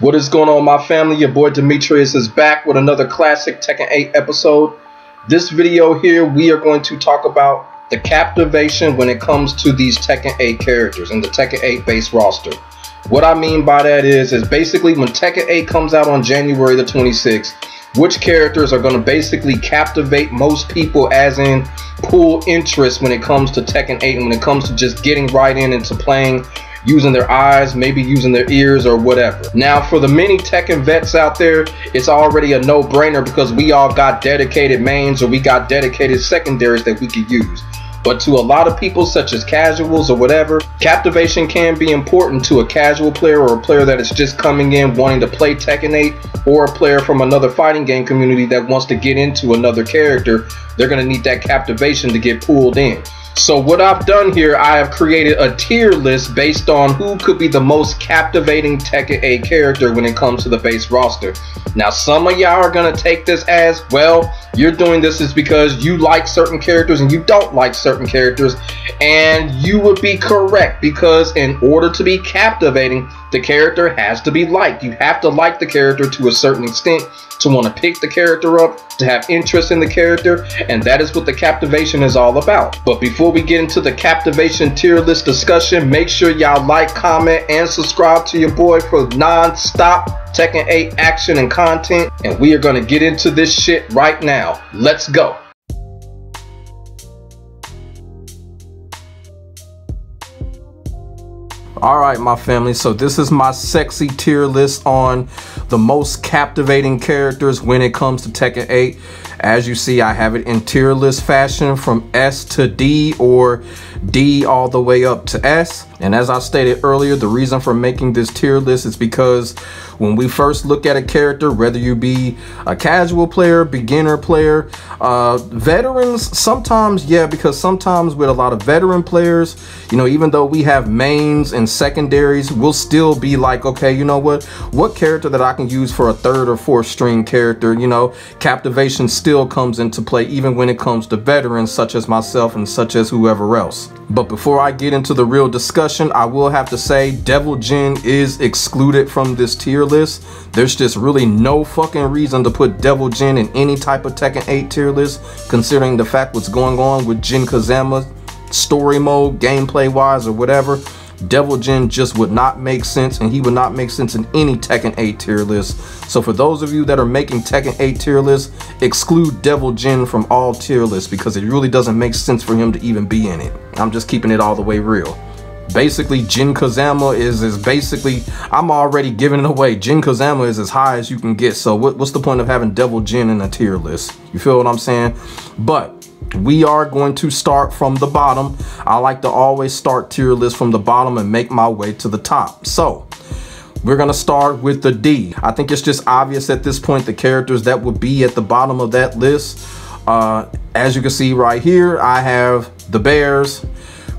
What is going on, my family? Your boy Demetrius is back with another classic Tekken 8 episode. This video here, we are going to talk about the captivation when it comes to these Tekken 8 characters in the Tekken 8 base roster. What I mean by that is basically when Tekken 8 comes out on January the 26th, which characters are going to basically captivate most people, as in pull interest when it comes to Tekken 8 and when it comes to just getting right into playing, using their eyes, maybe using their ears or whatever. Now, for the many Tekken vets out there, it's already a no-brainer because we all got dedicated mains or we got dedicated secondaries that we could use. But to a lot of people, such as casuals or whatever, captivation can be important to a casual player or a player that is just coming in wanting to play Tekken 8, or a player from another fighting game community that wants to get into another character. They're going to need that captivation to get pulled in. So what I've done here, I have created a tier list based on who could be the most captivating Tekken 8 character when it comes to the base roster. Now, some of y'all are going to take this as, well, you're doing this is because you like certain characters and you don't like certain characters. And you would be correct, because in order to be captivating, the character has to be liked. You have to like the character to a certain extent to want to pick the character up, to have interest in the character, and that is what the captivation is all about. But before we get into the captivation tier list discussion, make sure y'all like, comment, and subscribe to your boy for non-stop Tekken 8 action and content, and we are going to get into this shit right now. Let's go. Alright, my family, so this is my sexy tier list on the most captivating characters when it comes to Tekken 8. As you see, I have it in tier list fashion from S to D, or D all the way up to S. And as I stated earlier, the reason for making this tier list is because when we first look at a character, whether you be a casual player, beginner player, veterans, sometimes, yeah, because sometimes with a lot of veteran players, you know, even though we have mains and secondaries, we'll still be like, okay, you know what character that I can use for a third or fourth string character? You know, captivation still comes into play even when it comes to veterans such as myself and such as whoever else. But before I get into the real discussion, I will have to say Devil Jin is excluded from this tier list. There's just really no fucking reason to put Devil Jin in any type of Tekken 8 tier list, considering the fact what's going on with Jin Kazama, story mode, gameplay wise, or whatever. Devil Jin just would not make sense, and he would not make sense in any Tekken 8 tier list. So for those of you that are making Tekken 8 tier lists, exclude Devil Jin from all tier lists, because it really doesn't make sense for him to even be in it. I'm just keeping it all the way real. Basically, Jin Kazama is basically, I'm already giving it away. Jin Kazama is as high as you can get. So what's the point of having Devil Jin in a tier list? You feel what I'm saying? But we are going to start from the bottom. I like to always start tier lists from the bottom and make my way to the top. So we're going to start with the D. I think it's just obvious at this point the characters that would be at the bottom of that list. As you can see right here, I have the Bears,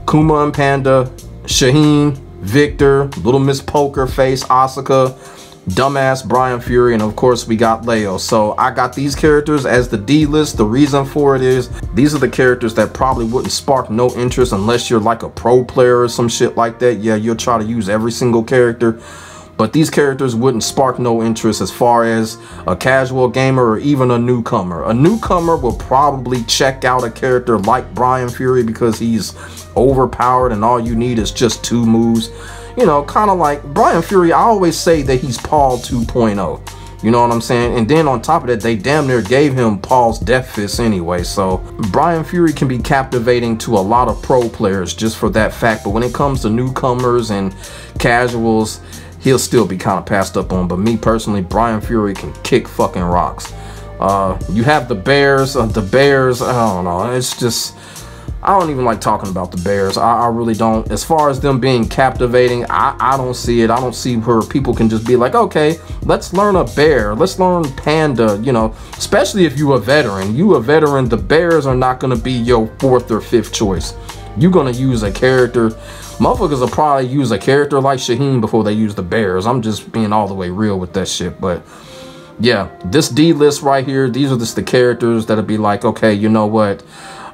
Kuma and Panda, Shaheen, Victor, Little Miss Poker Face, Asuka, Dumbass Brian Fury, and of course we got Leo. So I got these characters as the D list. The reason for it is these are the characters that probably wouldn't spark no interest unless you're like a pro player or some shit like that. Yeah, you'll try to use every single character, but these characters wouldn't spark no interest as far as a casual gamer or even a newcomer. A newcomer will probably check out a character like Brian Fury because he's overpowered and all you need is just 2 moves. You know, kind of like Brian Fury, I always say that he's Paul 2.0. You know what I'm saying? And then on top of that, they damn near gave him Paul's Death Fist anyway. So Brian Fury can be captivating to a lot of pro players just for that fact. But when it comes to newcomers and casuals, he'll still be kind of passed up on. But me personally, Brian Fury can kick fucking rocks. You have the Bears. I don't know. It's just, I don't even like talking about the Bears. I really don't. As far as them being captivating, I don't see it. I don't see where people can just be like, okay, let's learn a bear. Let's learn Panda, you know, especially if you a veteran. You a veteran, the Bears are not going to be your 4th or 5th choice. You're going to use a character. Motherfuckers will probably use a character like Shaheen before they use the Bears. I'm just being all the way real with that shit. But yeah, this D list right here, these are just the characters that'll be like, okay, you know what?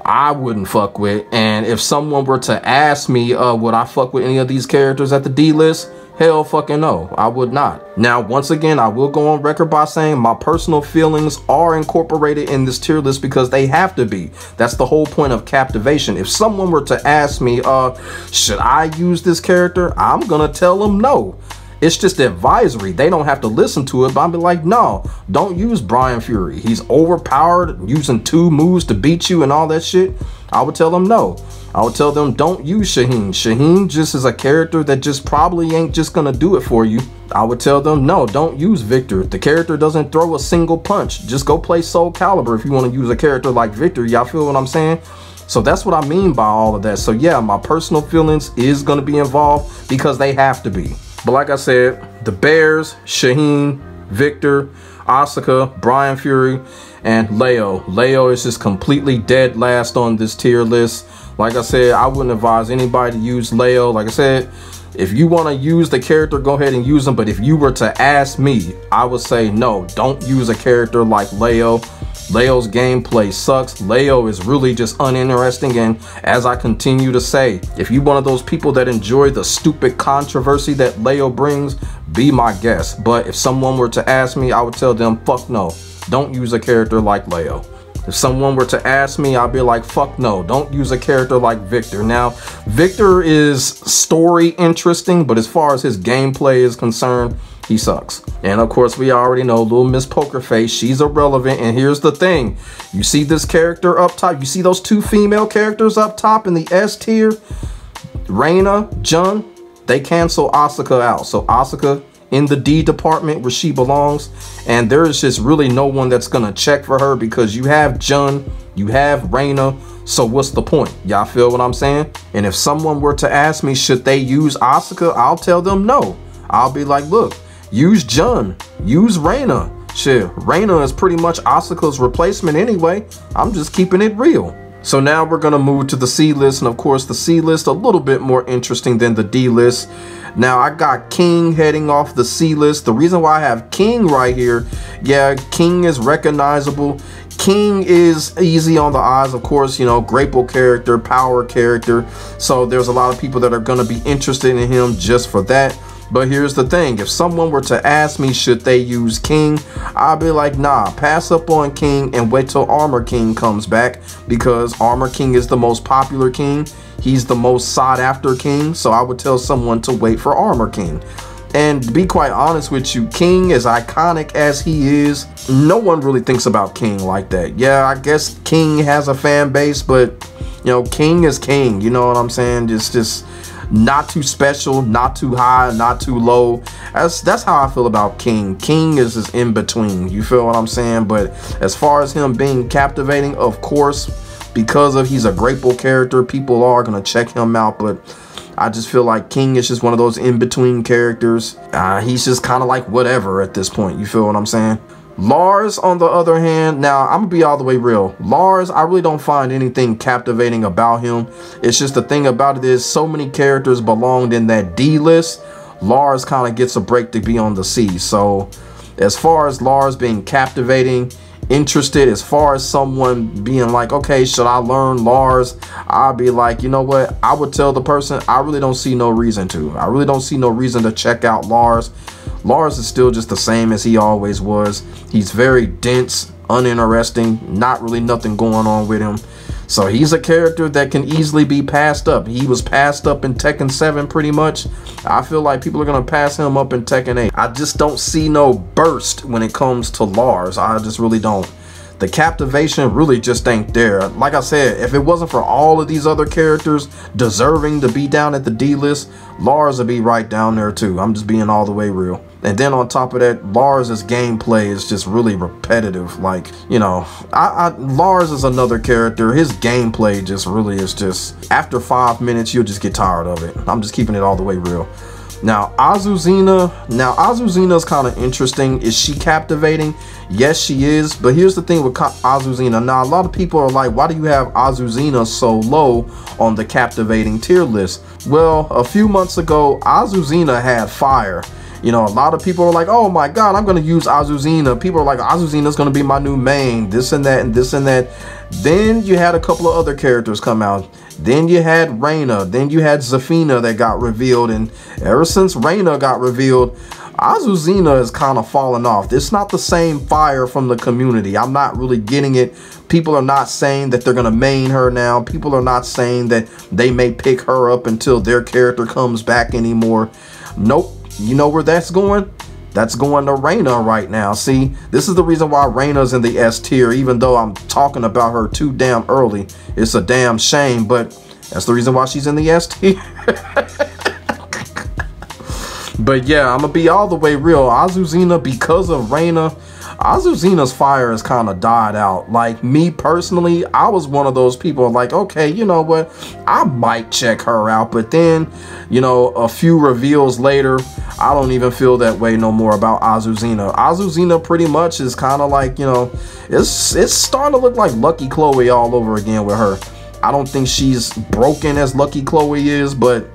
I wouldn't fuck with. And if someone were to ask me, would I fuck with any of these characters at the D list? Hell fucking no, I would not. Now, once again, I will go on record by saying my personal feelings are incorporated in this tier list because they have to be. That's the whole point of Captivation. If someone were to ask me, should I use this character? I'm gonna tell them no. It's just advisory. They don't have to listen to it, but I'll be like, no, don't use Brian Fury. He's overpowered, using 2 moves to beat you and all that shit. I would tell them no. I would tell them don't use Shaheen. Shaheen just is a character that just probably ain't just gonna do it for you. I would tell them no, don't use Victor. The character doesn't throw a single punch. Just go play Soul Calibur if you want to use a character like Victor. Y'all feel what I'm saying? So that's what I mean by all of that. So yeah, my personal feelings is gonna be involved because they have to be. But like I said, the Bears, Shaheen, Victor, Asuka, Brian Fury, and Leo. Leo is just completely dead last on this tier list. Like I said, I wouldn't advise anybody to use Leo. Like I said, if you want to use the character, go ahead and use them. But if you were to ask me, I would say no, don't use a character like Leo. Leo's gameplay sucks. Leo is really just uninteresting, and as I continue to say, if you're one of those people that enjoy the stupid controversy that Leo brings, be my guest. But if someone were to ask me, I would tell them fuck no, don't use a character like Leo. If someone were to ask me, I'd be like, fuck no, don't use a character like Victor. Now, Victor is story interesting, but as far as his gameplay is concerned, he sucks. And of course, we already know little Miss Pokerface, she's irrelevant. And here's the thing, you see this character up top, you see those 2 female characters up top in the S tier, Reina, Jun, they cancel Asuka out. So Asuka in the D department where she belongs, and there is just really no one that's gonna check for her because you have Jun, you have Reina, so what's the point? Y'all feel what I'm saying? And if someone were to ask me, should they use Asuka? I'll tell them no. I'll be like, look, use Jun, use Reina. Shit, Reina is pretty much Asuka's replacement anyway. I'm just keeping it real. So now we're gonna move to the C list, and of course the C list a little bit more interesting than the D list. Now I got King heading off the C list. The reason why I have King right here, yeah, King is recognizable. King is easy on the eyes, of course, you know, grateful character, power character. So there's a lot of people that are gonna be interested in him just for that. But here's the thing, if someone were to ask me, should they use King? I'll be like, nah, pass up on King and wait till Armor King comes back, because Armor King is the most popular King. He's the most sought after King. So I would tell someone to wait for Armor King. And to be quite honest with you, King, as iconic as he is, no one really thinks about King like that. Yeah, I guess King has a fan base, but you know, King is King, you know what I'm saying? Just not too special, not too high, not too low. That's how I feel about King. King is just in between, you feel what I'm saying? But as far as him being captivating, of course, because of he's a grateful character, people are gonna check him out. But I just feel like King is just one of those in-between characters. He's just kind of like whatever at this point, you feel what I'm saying? Lars, on the other hand, now I'm gonna be all the way real. Lars, I really don't find anything captivating about him. It's just the thing about it is so many characters belonged in that D list. Lars kind of gets a break to be on the C. So as far as Lars being captivating, interested, as far as someone being like, okay, should I learn Lars? I'll be like, you know what? I would tell the person, I really don't see no reason to. I really don't see no reason to check out Lars. Lars is still just the same as he always was. He's very dense, uninteresting, not really nothing going on with him. So he's a character that can easily be passed up. He was passed up in Tekken 7 pretty much. I feel like people are going to pass him up in Tekken 8. I just don't see no burst when it comes to Lars. I just really don't. The captivation really just ain't there. Like I said, if it wasn't for all of these other characters deserving to be down at the D list, Lars would be right down there too. I'm just being all the way real. And then on top of that, Lars's gameplay is just really repetitive. Like, you know, Lars is another character. His gameplay just really is just, after 5 minutes, you'll just get tired of it. I'm just keeping it all the way real. Now, Azuzina is kind of interesting. Is she captivating? Yes, she is. But here's the thing with Azuzina. Now, a lot of people are like, why do you have Azuzina so low on the captivating tier list? Well, a few months ago, Azuzina had fire. You know, a lot of people are like, oh my god, I'm gonna use Azuzina. People are like, Azuzina's gonna be my new main, this and that and this and that. Then you had a couple of other characters come out. Then you had Reina. Then you had Zafina that got revealed. And ever since Reina got revealed, Azuzina is kind of falling off. It's not the same fire from the community. I'm not really getting it. People are not saying that they're going to main her now. People are not saying that they may pick her up until their character comes back anymore. Nope. You know where that's going? That's going to Reina right now. See, this is the reason why Reina's in the S tier, even though I'm talking about her too damn early. It's a damn shame, but that's the reason why she's in the S tier. But yeah, I'm gonna be all the way real. Azuzina, because of Reina, Azuzina's fire has kind of died out. Like, me personally, I was one of those people like, okay, you know what, I might check her out, but then, you know, a few reveals later, I don't even feel that way no more about Azuzina. Azuzina pretty much is kind of like, you know, it's starting to look like Lucky Chloe all over again with her. I don't think she's broken as Lucky Chloe is, but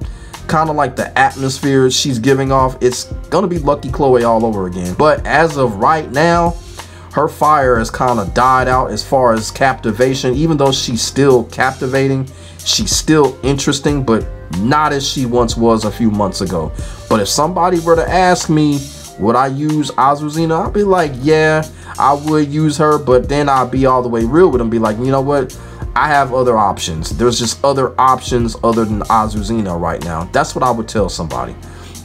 kind of like the atmosphere she's giving off, it's gonna be Lucky Chloe all over again. But as of right now, her fire has kind of died out as far as captivation. Even though she's still captivating, she's still interesting, but not as she once was a few months ago. But if somebody were to ask me, would I use Azuzina? I'd be like, yeah, I would use her, but then I'd be all the way real with them, be like, you know what, I have other options. There's just other options other than Azuzina right now. That's what I would tell somebody.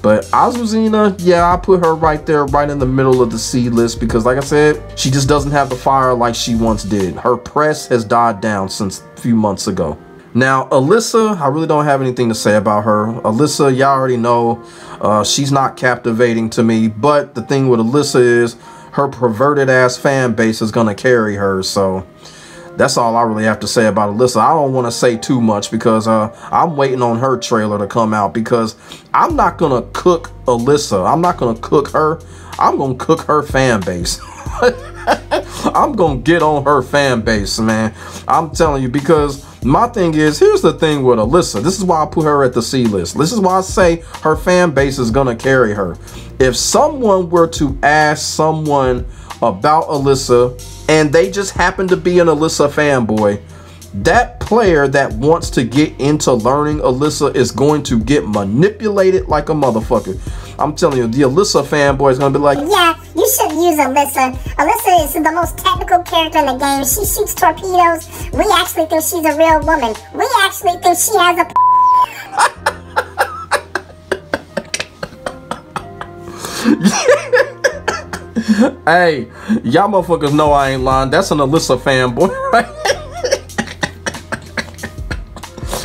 But Azuzina, yeah, I put her right there, right in the middle of the C list, because like I said, she just doesn't have the fire like she once did. Her press has died down since a few months ago. Now, Alyssa, I really don't have anything to say about her. Alyssa, y'all already know, she's not captivating to me. But the thing with Alyssa is her perverted ass fan base is gonna carry her. So that's all I really have to say about Alyssa. I don't want to say too much because I'm waiting on her trailer to come out, because I'm not gonna cook Alyssa. I'm not gonna cook her. I'm gonna cook her fan base. I'm gonna get on her fan base, man. I'm telling you, because my thing is, here's the thing with Alyssa. This is why I put her at the C list. This is why I say her fan base is gonna carry her. If someone were to ask someone about Alyssa and they just happen to be an Alyssa fanboy, that player that wants to get into learning Alyssa is going to get manipulated like a motherfucker. I'm telling you, the Alyssa fanboy is going to be like, yeah, you should use Alyssa. Alyssa is the most technical character in the game. She shoots torpedoes. We actually think she's a real woman. We actually think she has a Hey, y'all motherfuckers know I ain't lying. That's an Alyssa fanboy, right?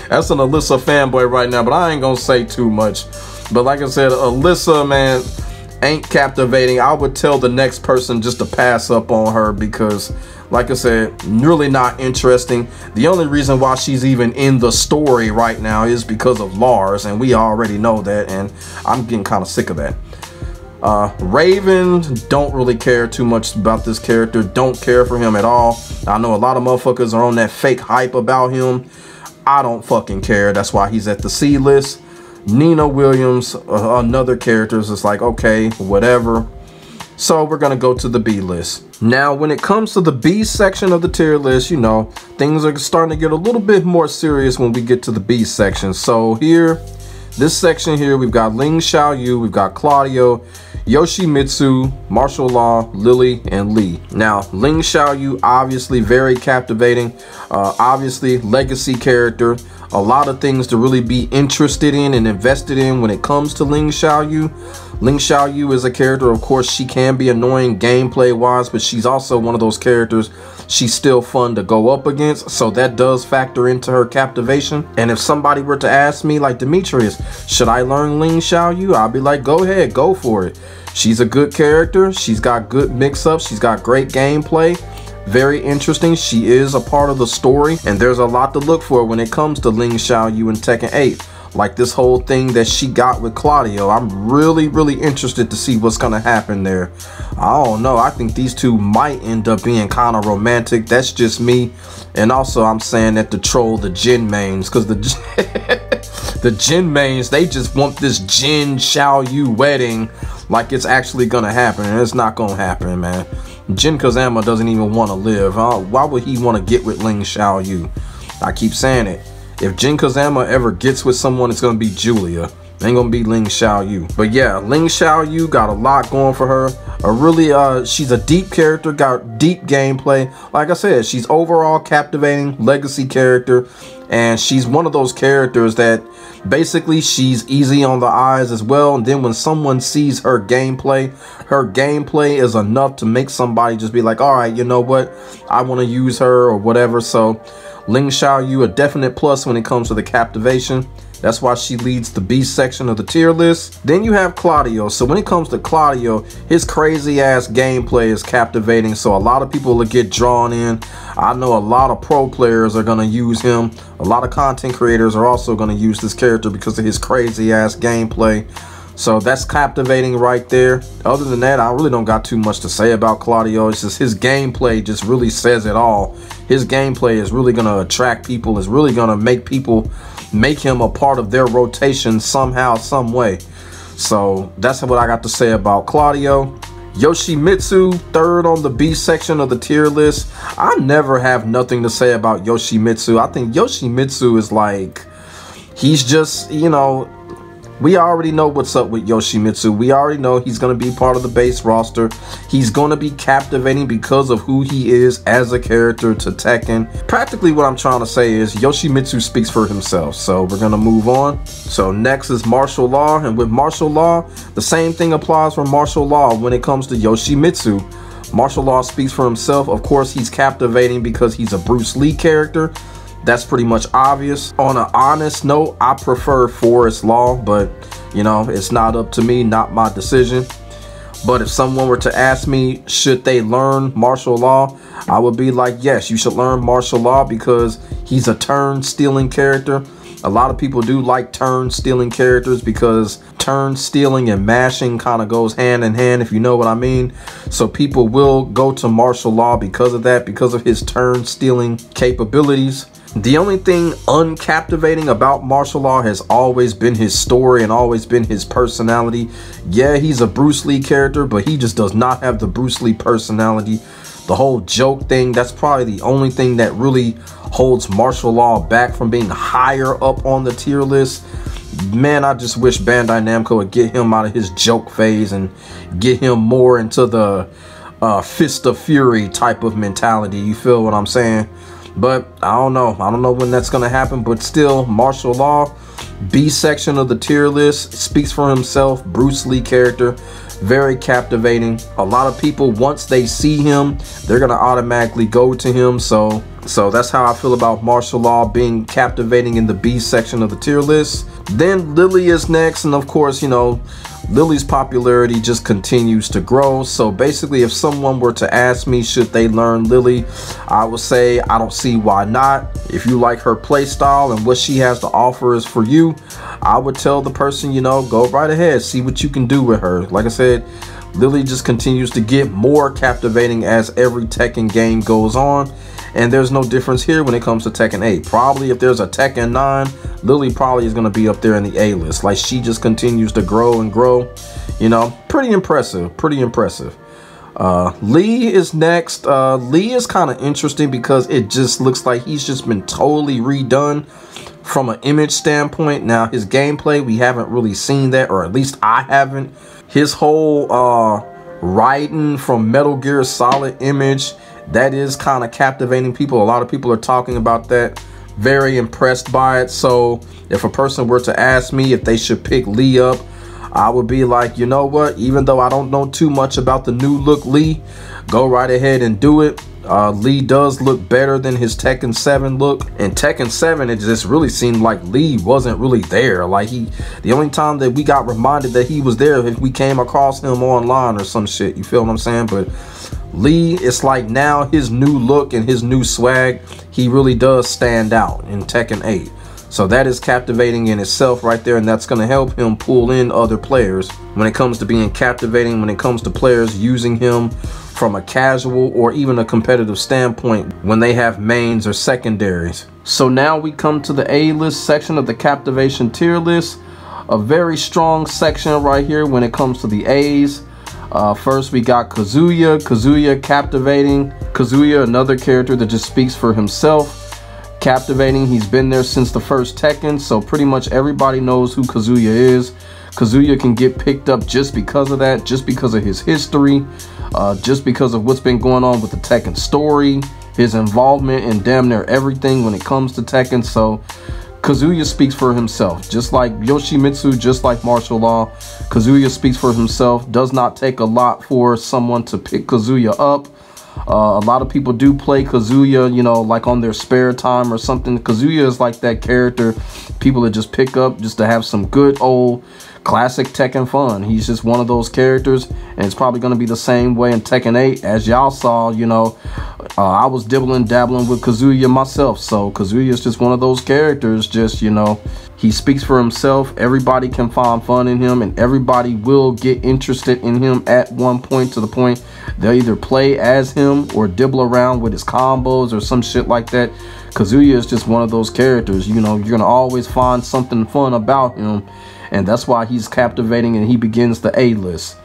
That's an Alyssa fanboy right now, but I ain't gonna say too much. But like I said, Alyssa, man, ain't captivating. I would tell the next person just to pass up on her, because like I said, really not interesting. The only reason why she's even in the story right now is because of Lars, and we already know that, and I'm getting kind of sick of that. Raven, don't really care too much about this character. Don't care for him at all. I know a lot of motherfuckers are on that fake hype about him. I don't fucking care. That's why he's at the C list. Nina Williams, another character, is just like, okay, whatever. So we're gonna go to the B list. Now, when it comes to the B section of the tier list, you know, things are starting to get a little bit more serious when we get to the B section. So here, this section here, we've got Ling Xiaoyu, we've got Claudio, Yoshimitsu, Martial Law, Lily, and Lee. Now, Ling Xiaoyu, obviously very captivating, obviously legacy character. A lot of things to really be interested in and invested in when it comes to Ling Xiaoyu. Ling Xiaoyu is a character, of course, she can be annoying gameplay wise, but she's also one of those characters she's still fun to go up against, so that does factor into her captivation. And if somebody were to ask me, like, Demetrius, should I learn Ling Xiaoyu? I'll be like, go ahead, go for it. She's a good character, she's got good mix-ups, she's got great gameplay. Very interesting. She is a part of the story, and there's a lot to look for when it comes to Ling Xiaoyu in Tekken 8. Like this whole thing that she got with Claudio. I'm really interested to see what's gonna happen there. I don't know. I think these two might end up being kind of romantic. That's just me. And also, I'm saying that to troll the Jin mains, because the the Jin mains, they just want this Jin Xiaoyu wedding like it's actually gonna happen, and it's not gonna happen, man. Jin Kazama doesn't even want to live. Why would he want to get with Ling Xiaoyu? I keep saying it. If Jin Kazama ever gets with someone, it's gonna be Julia. It ain't gonna be Ling Xiaoyu. But yeah, Ling Xiaoyu got a lot going for her. She's a deep character, got deep gameplay. Like I said, she's overall captivating legacy character, and she's one of those characters that basically she's easy on the eyes as well. And then when someone sees her gameplay is enough to make somebody just be like, all right, you know what, I want to use her or whatever. So Ling Xiaoyu, a definite plus when it comes to the captivation. That's why she leads the B section of the tier list. Then you have Claudio. So when it comes to Claudio, his crazy ass gameplay is captivating. So a lot of people will get drawn in. I know a lot of pro players are going to use him. A lot of content creators are also going to use this character because of his crazy ass gameplay. So that's captivating right there. Other than that, I really don't got too much to say about Claudio. It's just his gameplay just really says it all. His gameplay is really going to attract people. It's really going to make people make him a part of their rotation somehow, some way. So that's what I got to say about Claudio. Yoshimitsu, third on the B section of the tier list. I never have nothing to say about Yoshimitsu. I think Yoshimitsu is like, he's just, you know, we already know what's up with Yoshimitsu. We already know he's going to be part of the base roster. He's going to be captivating because of who he is as a character to Tekken. Practically what I'm trying to say is Yoshimitsu speaks for himself. So we're going to move on. So next is martial law. And with martial law, the same thing applies for martial law when it comes to Yoshimitsu. Martial law speaks for himself. Of course, he's captivating because he's a Bruce Lee character. That's pretty much obvious. On an honest note, I prefer Forest Law, but you know, it's not up to me, not my decision. But if someone were to ask me, should they learn martial law, I would be like, yes, you should learn martial law because he's a turn stealing character. A lot of people do like turn stealing characters because turn stealing and mashing kind of goes hand in hand, if you know what I mean. So people will go to martial law because of that, because of his turn stealing capabilities. The only thing uncaptivating about martial law has always been his story and always been his personality. Yeah, he's a Bruce Lee character, but he just does not have the Bruce Lee personality. The whole joke thing, that's probably the only thing that really holds martial law back from being higher up on the tier list. Man, I just wish Bandai Namco would get him out of his joke phase and get him more into the Fist of Fury type of mentality. You feel what I'm saying? But I don't know when that's going to happen. But still, martial law, B section of the tier list, speaks for himself. Bruce Lee character, very captivating. A lot of people, once they see him, they're going to automatically go to him. So that's how I feel about martial law being captivating in the B section of the tier list. Then Lily is next, and of course, you know, Lily's popularity just continues to grow. So basically, if someone were to ask me, should they learn Lily, I would say I don't see why not. If you like her play style and what she has to offer is for you, I would tell the person, you know, go right ahead, see what you can do with her. Like I said, Lily just continues to get more captivating as every Tekken game goes on. And there's no difference here when it comes to Tekken 8. Probably if there's a Tekken 9, Lily probably is going to be up there in the A list. Like, she just continues to grow and grow. You know, pretty impressive. Pretty impressive. Lee is next. Lee is kind of interesting because it just looks like he's just been totally redone from an image standpoint. Now, his gameplay, we haven't really seen that, or at least I haven't. His whole Raiden from Metal Gear Solid image, that is kind of captivating people. A lot of people are talking about that. Very impressed by it. So if a person were to ask me if they should pick Lee up, I would be like, you know what? Even though I don't know too much about the new look Lee, go right ahead and do it. Lee does look better than his Tekken 7 look. In Tekken 7, it just really seemed like Lee wasn't really there. Like, the only time that we got reminded that he was there if we came across him online or some shit. You feel what I'm saying? But Lee, it's like now his new look and his new swag, he really does stand out in Tekken 8. So that is captivating in itself right there, and that's going to help him pull in other players when it comes to being captivating, when it comes to players using him from a casual or even a competitive standpoint when they have mains or secondaries. So now we come to the A-list section of the Captivation tier list. A very strong section right here when it comes to the A's. First we got Kazuya. Kazuya captivating. Kazuya, another character that just speaks for himself. Captivating. He's been there since the first Tekken, so pretty much everybody knows who Kazuya is. Kazuya can get picked up just because of that, just because of his history, just because of what's been going on with the Tekken story, his involvement in damn near everything when it comes to Tekken. So Kazuya speaks for himself, just like Yoshimitsu, just like martial law. Kazuya speaks for himself. Does not take a lot for someone to pick Kazuya up. A lot of people do play Kazuya, you know, like on their spare time or something. Kazuya is like that character people that just pick up just to have some good old classic Tekken fun. He's just one of those characters, and it's probably going to be the same way in Tekken 8. As y'all saw, you know, I was dabbling with Kazuya myself, so Kazuya is just one of those characters, just, you know, he speaks for himself. Everybody can find fun in him, and everybody will get interested in him at one point, to the point they'll either play as him or dibble around with his combos or some shit like that. Kazuya is just one of those characters, you know, you're going to always find something fun about him, and that's why he's captivating and he begins the A-list.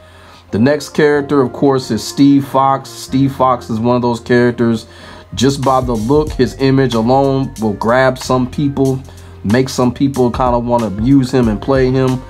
The next character, of course, is Steve Fox. Steve Fox is one of those characters, just by the look, his image alone will grab some people, make some people kind of want to use him and play him.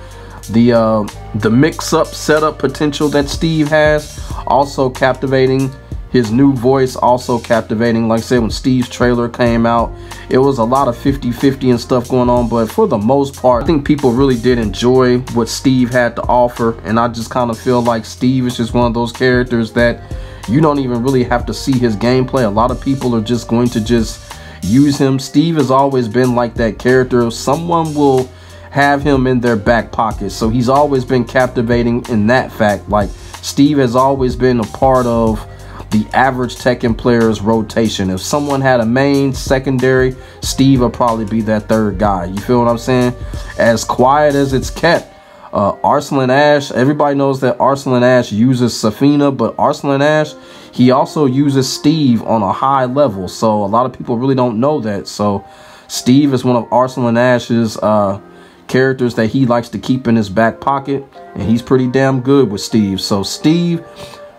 The mix-up setup potential that Steve has, also captivating. His new voice, also captivating. Like I said, when Steve's trailer came out, it was a lot of 50-50 and stuff going on, but for the most part, I think people really did enjoy what Steve had to offer, and I just kind of feel like Steve is just one of those characters that you don't even really have to see his gameplay. A lot of people are just going to just use him. Steve has always been like that character. Someone will have him in their back pocket, so he's always been captivating in that fact. Like, Steve has always been a part of the average Tekken player's rotation. If someone had a main, secondary, Steve will probably be that third guy. You feel what I'm saying? As quiet as it's kept, Arslan Ash, everybody knows that Arslan Ash uses Safina, but Arslan Ash, he also uses Steve on a high level, so a lot of people really don't know that. So Steve is one of Arslan Ash's characters that he likes to keep in his back pocket, and he's pretty damn good with Steve. So Steve,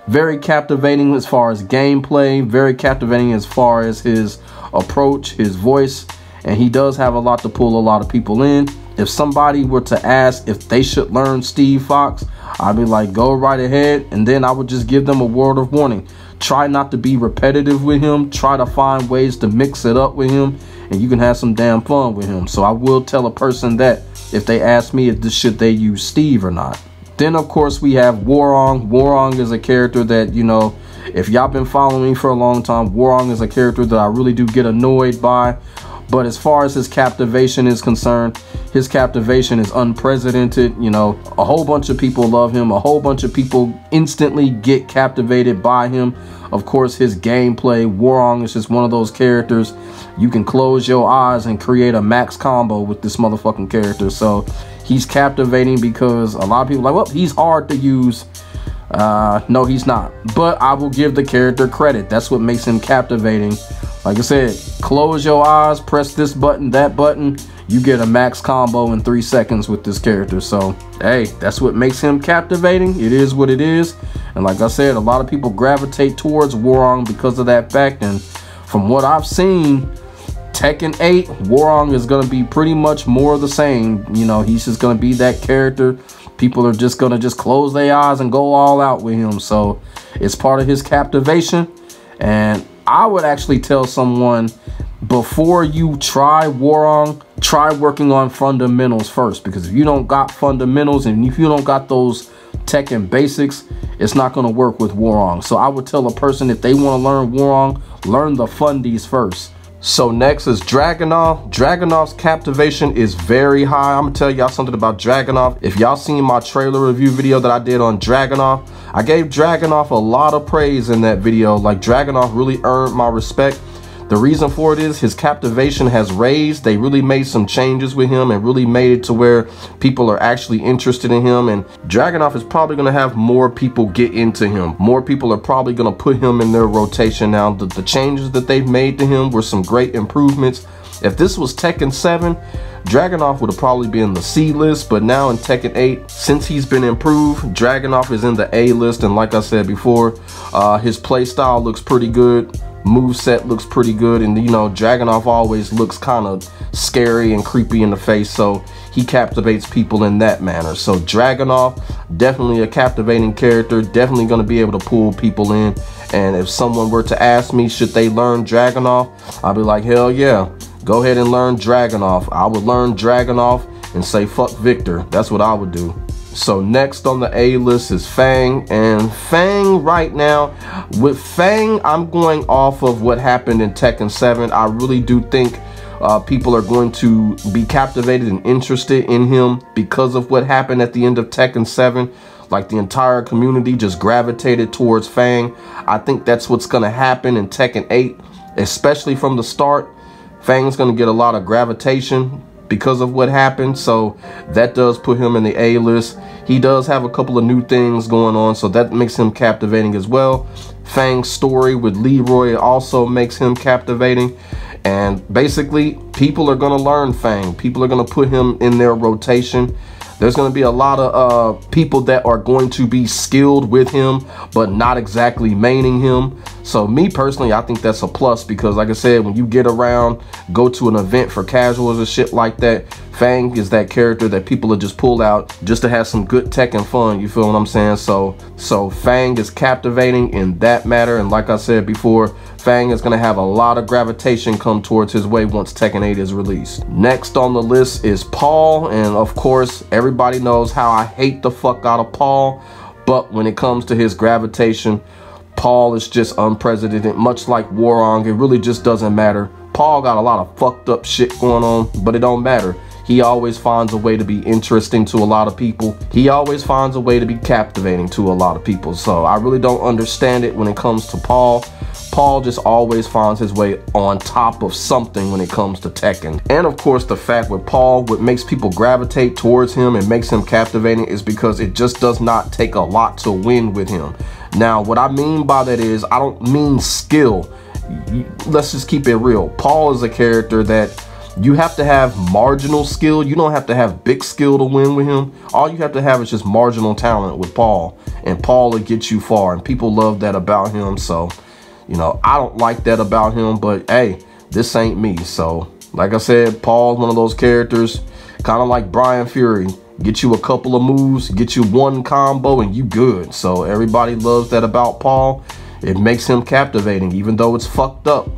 very captivating as far as gameplay, very captivating as far as his approach, his voice, and he does have a lot to pull a lot of people in. If somebody were to ask if they should learn Steve Fox, I'd be like, go right ahead, and then I would just give them a word of warning. Try not to be repetitive with him. Try to find ways to mix it up with him, and you can have some damn fun with him. So I will tell a person that if they ask me if should they use Steve or not. Then, of course, we have Warong. Warong is a character that, you know, if y'all been following me for a long time, Warong is a character that I really do get annoyed by. But as far as his captivation is concerned, his captivation is unprecedented. You know, a whole bunch of people love him. A whole bunch of people instantly get captivated by him. Of course, his gameplay, Warong is just one of those characters. You can close your eyes and create a max combo with this motherfucking character. So he's captivating because a lot of people are like, well, he's hard to use. No, he's not. But I will give the character credit. That's what makes him captivating. Like I said, close your eyes, press this button, that button, you get a max combo in 3 seconds with this character. So, hey, that's what makes him captivating. It is what it is. And like I said, a lot of people gravitate towards Warong because of that fact. And from what I've seen, Tekken 8, Warong is going to be pretty much more of the same. You know, he's just going to be that character. People are just going to just close their eyes and go all out with him. So it's part of his captivation. And I would actually tell someone, before you try Warong, try working on fundamentals first. Because if you don't got fundamentals and if you don't got those Tekken basics, it's not going to work with Warong. So I would tell a person, if they want to learn Warong, learn the fundies first. So next is Dragunov. Dragunov's captivation is very high. I'm gonna tell y'all something about Dragunov. If y'all seen my trailer review video that I did on Dragunov, I gave Dragunov a lot of praise in that video. Like, Dragunov really earned my respect. The reason for it is his captivation has raised. They really made some changes with him and really made it to where people are actually interested in him. And Dragunov is probably going to have more people get into him. More people are probably going to put him in their rotation. Now, the changes that they've made to him were some great improvements. If this was Tekken 7, Dragunov would have probably been the C list, but now in Tekken 8, since he's been improved, Dragunov is in the A list. And like I said before, his play style looks pretty good. Moveset looks pretty good, and you know, Dragunov always looks kind of scary and creepy in the face, so he captivates people in that manner. So Dragunov, definitely a captivating character, definitely going to be able to pull people in. And if someone were to ask me, should they learn Dragunov, I'd be like, hell yeah, go ahead and learn Dragunov. I would learn Dragunov and say fuck Victor. That's what I would do. So next on the A list is Fang. And Fang right now, with Fang, I'm going off of what happened in Tekken 7. I really do think people are going to be captivated and interested in him because of what happened at the end of Tekken 7. Like the entire community just gravitated towards Fang. I think that's what's going to happen in Tekken 8, especially from the start. Fang's going to get a lot of gravitation because of what happened, so that does put him in the A list. He does have a couple of new things going on, so that makes him captivating as well. Fang's story with Leroy also makes him captivating. And basically, people are going to learn Fang. People are going to put him in their rotation. There's going to be a lot of people that are going to be skilled with him, but not exactly maining him. So me personally, I think that's a plus, because like I said, when you get around, go to an event for casuals or shit like that, Fang is that character that people will just pull out just to have some good Tekken fun. You feel what I'm saying? So Fang is captivating in that matter. And like I said before, Fang is going to have a lot of gravitation come towards his way once Tekken 8 is released. Next on the list is Paul. And of course, everybody knows how I hate the fuck out of Paul. But when it comes to his gravitation, Paul is just unprecedented. Much like Warong, it really just doesn't matter. Paul got a lot of fucked up shit going on, but it don't matter. He always finds a way to be interesting to a lot of people. He always finds a way to be captivating to a lot of people. So I really don't understand it when it comes to Paul. Paul just always finds his way on top of something when it comes to Tekken. And of course, the fact with Paul, what makes people gravitate towards him and makes him captivating is because it just does not take a lot to win with him. Now, what I mean by that is, I don't mean skill. Let's just keep it real. Paul is a character that you have to have marginal skill. You don't have to have big skill to win with him. All you have to have is just marginal talent with Paul. And Paul will get you far. And people love that about him. So, you know, I don't like that about him. But, hey, this ain't me. So, like I said, Paul's one of those characters, kind of like Brian Fury. Get you a couple of moves, get you one combo, and you good. So, everybody loves that about Paul. It makes him captivating, even though it's fucked up.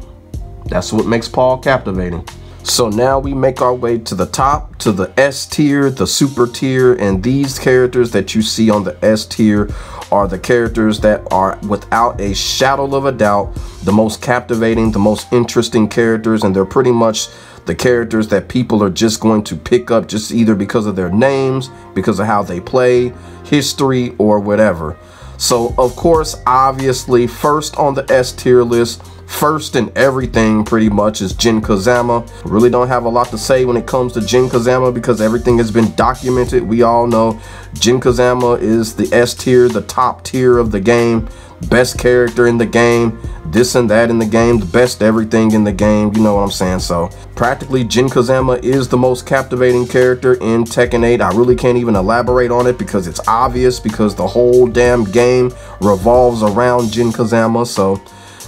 That's what makes Paul captivating. So now we make our way to the top, to the S tier, the super tier, and these characters that you see on the S tier are the characters that are, without a shadow of a doubt, the most captivating, the most interesting characters, and they're pretty much the characters that people are just going to pick up just either because of their names, because of how they play, history, or whatever. So, of course, obviously, first on the S tier list, first in everything pretty much, is Jin Kazama. Really don't have a lot to say when it comes to Jin Kazama because everything has been documented. We all know Jin Kazama is the S tier, the top tier of the game. Best character in the game, this and that in the game, the best everything in the game, you know what I'm saying? So practically Jin Kazama is the most captivating character in Tekken 8. I really can't even elaborate on it because it's obvious, because the whole damn game revolves around Jin Kazama. So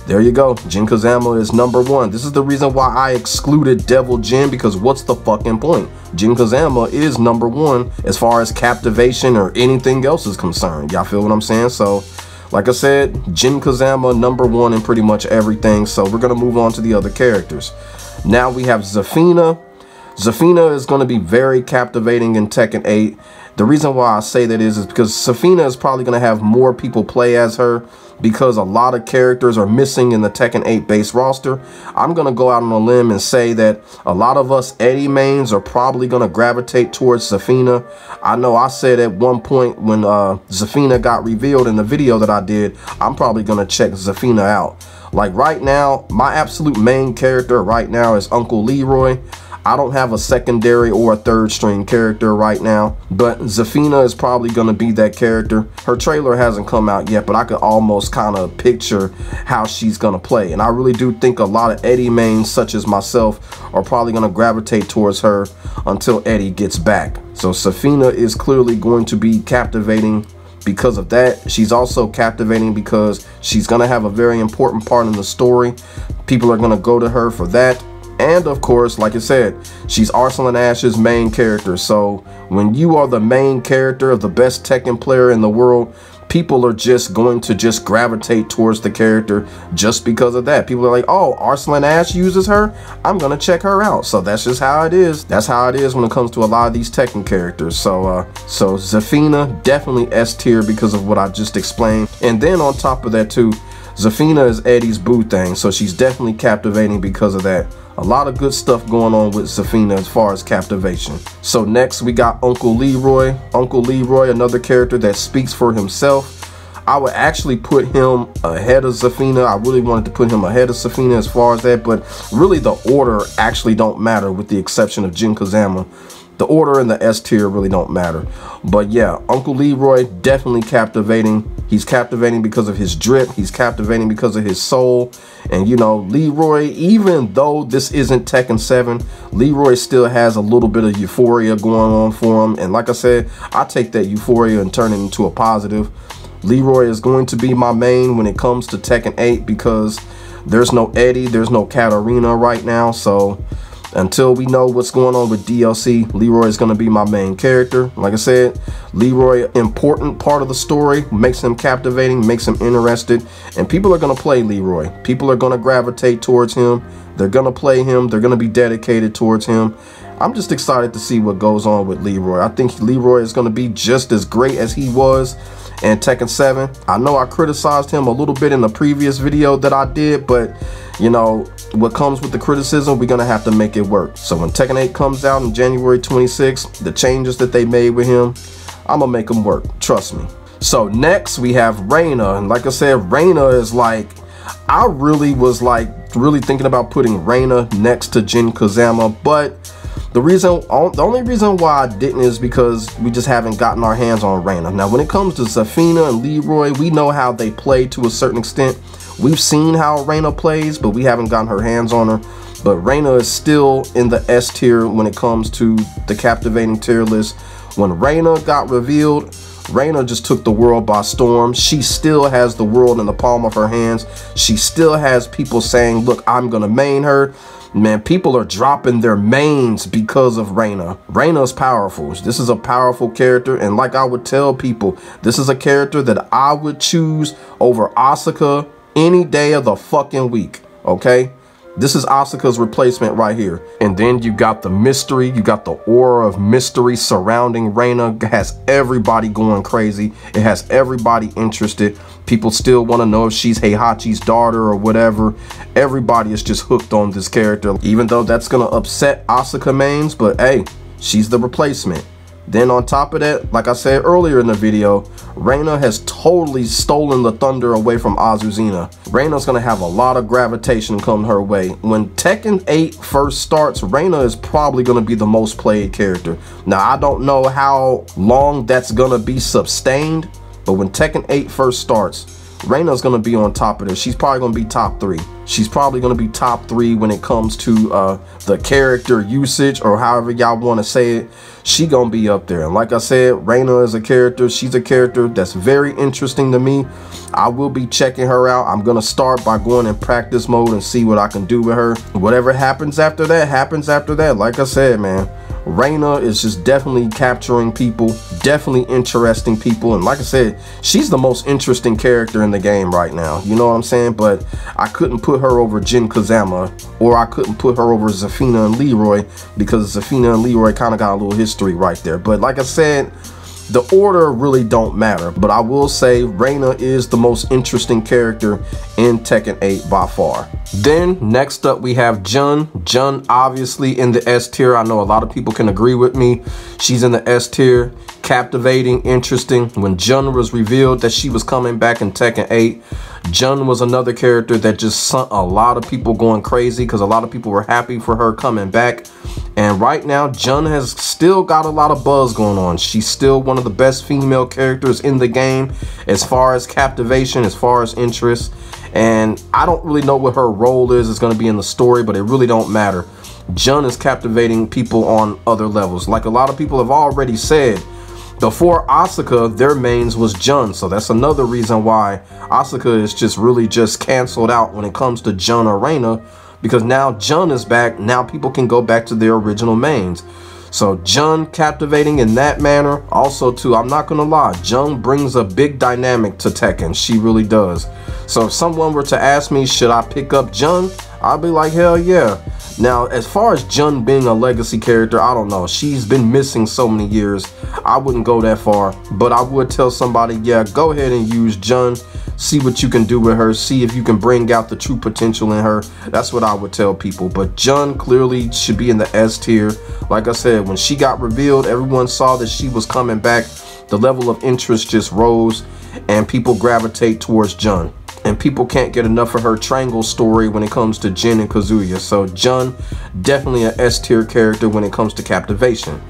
there you go, Jin Kazama is number one. This is the reason why I excluded Devil Jin, because what's the fucking point? Jin Kazama is number one as far as captivation or anything else is concerned. Y'all feel what I'm saying? So like I said, Jin Kazama number one in pretty much everything. So we're going to move on to the other characters. Now we have Zafina. Zafina is going to be very captivating in Tekken 8. The reason why I say that is because Zafina is probably going to have more people play as her because a lot of characters are missing in the Tekken 8 base roster. I'm going to go out on a limb and say that a lot of us Eddie mains are probably going to gravitate towards Zafina. I know I said at one point when Zafina got revealed in the video that I did, I'm probably going to check Zafina out. Like right now, my absolute main character right now is Uncle Leroy. I don't have a secondary or a third string character right now, but Zafina is probably going to be that character. Her trailer hasn't come out yet, but I could almost kind of picture how she's going to play. And I really do think a lot of Eddie mains, such as myself, are probably going to gravitate towards her until Eddie gets back. So Zafina is clearly going to be captivating because of that. She's also captivating because she's going to have a very important part in the story. People are going to go to her for that. And of course, like I said, she's Arslan Ash's main character. So when you are the main character of the best Tekken player in the world, people are just going to just gravitate towards the character just because of that. People are like, oh, Arslan Ash uses her, I'm gonna check her out. So that's just how it is. That's how it is when it comes to a lot of these Tekken characters. So so Zafina, definitely S tier because of what I just explained. And then on top of that too, Zafina is Eddie's boo thing, so she's definitely captivating because of that. A lot of good stuff going on with Zafina as far as captivation. So next we got Uncle Leroy. Uncle Leroy, another character that speaks for himself. I would actually put him ahead of Zafina. I really wanted to put him ahead of Zafina as far as that, but really the order actually don't matter with the exception of Jin Kazama. The order and the S tier really don't matter. But yeah, Uncle Leroy, definitely captivating. He's captivating because of his drip. He's captivating because of his soul. And you know, Leroy, even though this isn't Tekken 7, Leroy still has a little bit of euphoria going on for him. And like I said, I take that euphoria and turn it into a positive. Leroy is going to be my main when it comes to Tekken 8 because there's no Eddie, there's no Katarina right now. So until we know what's going on with DLC, Leroy is going to be my main character. Like I said, Leroy, important part of the story, makes him captivating, makes him interested, and people are going to play Leroy. People are going to gravitate towards him. They're going to play him. They're going to be dedicated towards him. I'm just excited to see what goes on with Leroy. I think Leroy is going to be just as great as he was in Tekken 7. I know I criticized him a little bit in the previous video that I did, but you know, what comes with the criticism, we're gonna have to make it work. So when Tekken 8 comes out on January 26th, the changes that they made with him, I'm gonna make them work, trust me. So next we have Reina, and like I said, Reina is like, I really was like really thinking about putting Reina next to Jin Kazama, but the only reason why I didn't is because we just haven't gotten our hands on Reina. Now when it comes to Zafina and Leroy, we know how they play to a certain extent. We've seen how Reina plays, but we haven't gotten her hands on her. But Reina is still in the S tier when it comes to the captivating tier list. When Reina got revealed, Reina just took the world by storm. She still has the world in the palm of her hands. She still has people saying, look, I'm gonna main her. Man, people are dropping their mains because of Reina. Reina's powerful. This is a powerful character, and like I would tell people, this is a character that I would choose over Asuka any day of the fucking week, okay? This is Asuka's replacement right here. And then you got the mystery, you got the aura of mystery surrounding Reina. It has everybody going crazy. It has everybody interested. People still want to know if she's Heihachi's daughter or whatever. Everybody is just hooked on this character, even though that's going to upset Asuka mains, but hey, she's the replacement. Then on top of that, like I said earlier in the video, Reina has totally stolen the thunder away from Azuzina. Reina's going to have a lot of gravitation come her way. When Tekken 8 first starts, Reina is probably going to be the most played character. Now, I don't know how long that's going to be sustained, but when Tekken 8 first starts, Reina's going to be on top of this. She's probably going to be top 3. She's probably going to be top 3 when it comes to the character usage, or however y'all want to say it. She going to be up there. And like I said, Reina is a character. She's a character that's very interesting to me. I will be checking her out. I'm going to start by going in practice mode and see what I can do with her. Whatever happens after that, happens after that. Like I said, man, Reina is just definitely capturing people, definitely interesting people, and like I said, she's the most interesting character in the game right now, you know what I'm saying? But I couldn't put her over Jin Kazama, or I couldn't put her over Zafina and Leroy, because Zafina and Leroy kind of got a little history right there. But like I said, the order really don't matter, but I will say Reina is the most interesting character in Tekken 8 by far. Then next up we have Jun. Jun obviously in the S tier. I know a lot of people can agree with me. She's in the S tier. Captivating, interesting. When Jun was revealed that she was coming back in Tekken 8, Jun was another character that just sent a lot of people going crazy, because a lot of people were happy for her coming back. And right now, Jun has still got a lot of buzz going on. She's still one of the best female characters in the game as far as captivation, as far as interest. And I don't really know what her role is. It's going to be in the story, but it really don't matter. Jun is captivating people on other levels. Like a lot of people have already said, before Asuka, their mains was Jun. So that's another reason why Asuka is just really just canceled out when it comes to Jun or Reina, because now Jun is back. Now people can go back to their original mains. So Jun captivating in that manner. Also too, I'm not gonna lie, Jun brings a big dynamic to Tekken. She really does. So if someone were to ask me, should I pick up Jun? I'd be like, hell yeah. Now, as far as Jun being a legacy character, I don't know. She's been missing so many years. I wouldn't go that far, but I would tell somebody, yeah, go ahead and use Jun. See what you can do with her. See if you can bring out the true potential in her. That's what I would tell people. But Jun clearly should be in the S tier. Like I said, when she got revealed, everyone saw that she was coming back. The level of interest just rose, and people gravitate towards Jun. And people can't get enough of her triangle story when it comes to Jin and Kazuya. So Jun, definitely an S tier character when it comes to captivation.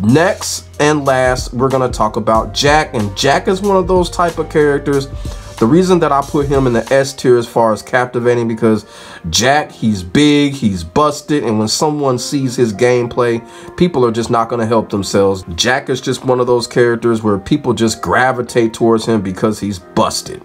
Next and last, we're going to talk about Jack. And Jack is one of those type of characters. The reason that I put him in the S tier as far as captivating, because Jack, he's big, he's busted, and when someone sees his gameplay, people are just not going to help themselves. Jack is just one of those characters where people just gravitate towards him because he's busted.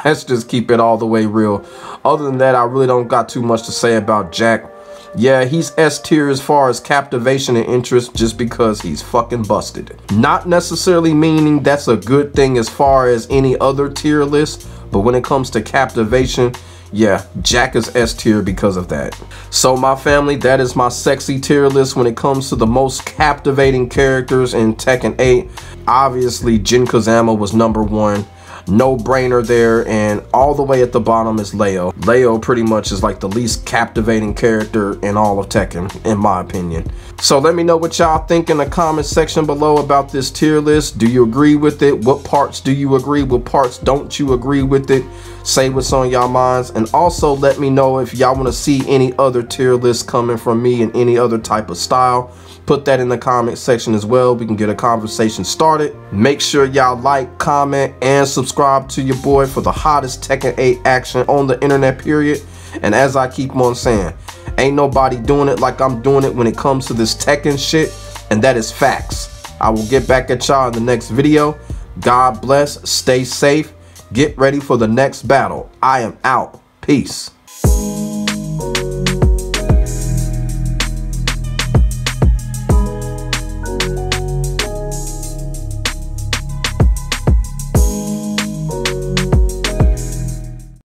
Let's just keep it all the way real. Other than that, I really don't got too much to say about Jack. Yeah, he's S tier as far as captivation and interest just because he's fucking busted. Not necessarily meaning that's a good thing as far as any other tier list, but when it comes to captivation, yeah, Jack is S tier because of that. So my family, that is my sexy tier list when it comes to the most captivating characters in Tekken 8. Obviously, Jin Kazama was #1. No brainer there, and all the way at the bottom is Leo. Leo pretty much is like the least captivating character in all of Tekken, in my opinion. So let me know what y'all think in the comment section below about this tier list. Do you agree with it? What parts do you agree? What parts don't you agree with it? Say what's on y'all minds, and also let me know if y'all want to see any other tier lists coming from me in any other type of style. Put that in the comment section as well. We can get a conversation started. Make sure y'all like, comment, and subscribe to your boy for the hottest Tekken 8 action on the internet, period. And as I keep on saying, ain't nobody doing it like I'm doing it when it comes to this Tekken shit, and that is facts. I will get back at y'all in the next video. God bless, stay safe, get ready for the next battle. I am out. Peace.